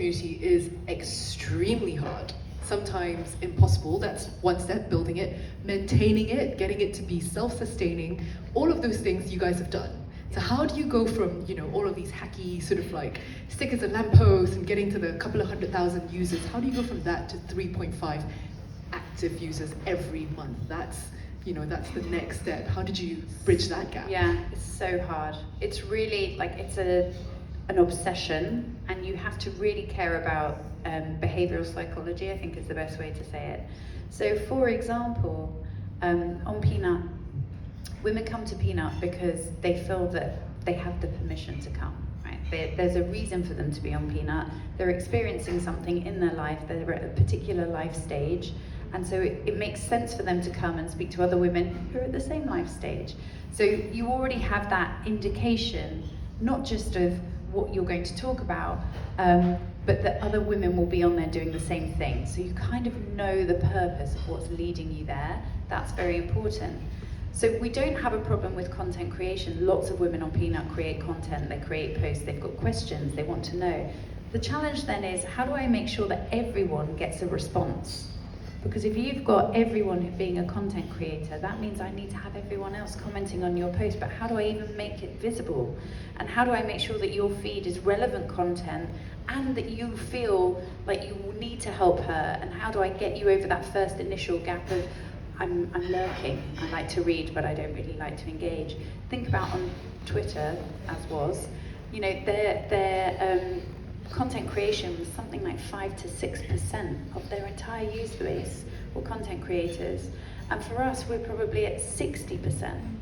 Community is extremely hard, sometimes impossible. That's one step, building it, maintaining it, getting it to be self-sustaining. All of those things you guys have done. So how do you go from, all of these hacky sort of like stickers and lampposts and getting to the couple of 100,000 users? How do you go from that to 3.5 active users every month? That's the next step. How did you bridge that gap? Yeah, it's so hard. It's really it's an obsession, and you have to really care about behavioral psychology, I think is the best way to say it. So for example, on Peanut, women come to Peanut because they feel that they have the permission to come, right? There's a reason for them to be on Peanut. They're experiencing something in their life, they're at a particular life stage, and so it makes sense for them to come and speak to other women who are at the same life stage. So you already have that indication, not just of what you're going to talk about, but that other women will be on there doing the same thing. So you kind of know the purpose of what's leading you there. That's very important. So we don't have a problem with content creation. Lots of women on Peanut create content, they create posts, they've got questions, they want to know. The challenge then is, how do I make sure that everyone gets a response? Because if you've got everyone being a content creator, that means I need to have everyone else commenting on your post, but how do I even make it visible? And how do I make sure that your feed is relevant content and that you feel like you need to help her? And how do I get you over that first initial gap of, I'm lurking, I like to read, but I don't really like to engage. Think about on Twitter, as was, their content creation was something like 5 to 6% of their entire user base were content creators. And for us, we're probably at 60%.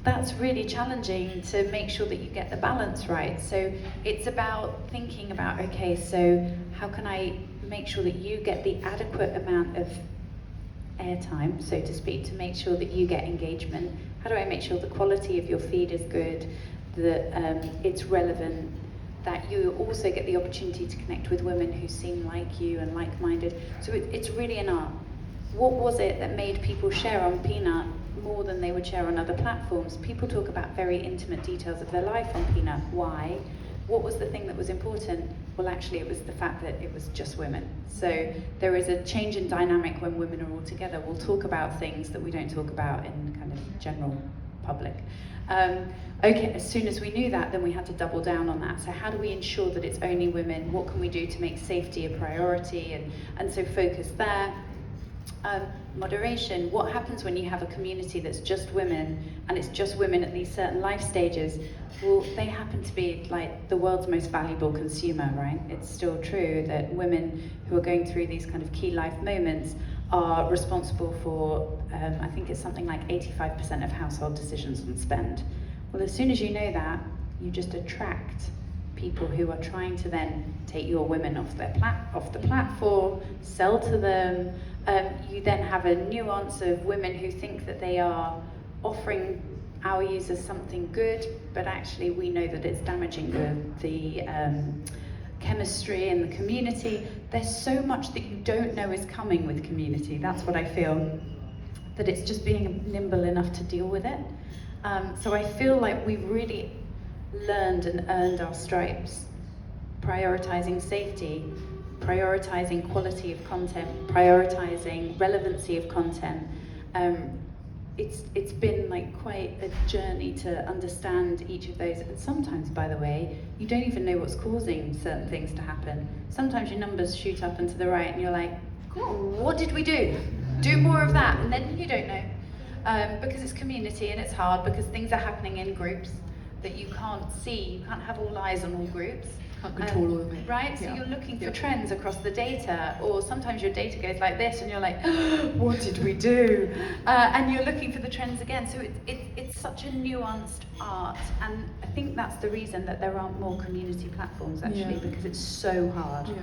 That's really challenging to make sure that you get the balance right. So it's about thinking about, okay, so how can I make sure that you get the adequate amount of airtime, so to speak, to make sure that you get engagement? How do I make sure the quality of your feed is good, that it's relevant, that you also get the opportunity to connect with women who seem like you and like-minded? So it's really an art. What was it that made people share on Peanut more than they would share on other platforms? People talk about very intimate details of their life on Peanut. Why? What was the thing that was important? Well, actually, it was the fact that it was just women. So there is a change in dynamic when women are all together. We'll talk about things that we don't talk about in kind of general public. Okay, as soon as we knew that, then we had to double down on that. So how do we ensure that it's only women? What can we do to make safety a priority? And so focus there. Moderation. What happens when you have a community that's just women, and it's just women at these certain life stages? Well, they happen to be like the world's most valuable consumer, right? It's still true that women who are going through these kind of key life moments are responsible for, I think it's something like 85% of household decisions on spend. Well, as soon as you know that, you just attract people who are trying to then take your women off the platform, sell to them. You then have a nuance of women who think that they are offering our users something good, but actually we know that it's damaging the chemistry and the community. There's so much that you don't know is coming with community. That's what I feel, that it's just being nimble enough to deal with it. So I feel like we've really learned and earned our stripes, prioritizing safety, prioritizing quality of content, prioritizing relevancy of content. It's been like quite a journey to understand each of those. And sometimes, by the way, you don't even know what's causing certain things to happen. Sometimes your numbers shoot up and to the right and you're like, cool, what did we do? Do more of that. And then you don't know. Because it's community and it's hard, because things are happening in groups that you can't see. You can't have all eyes on all groups. Can't control all of it. Right? So Yeah. you're looking for trends across the data, or sometimes your data goes like this and you're like, oh, what did we do? And you're looking for the trends again. So it's such a nuanced art, and I think that's the reason that there aren't more community platforms actually, Yeah. because it's so hard. Yeah.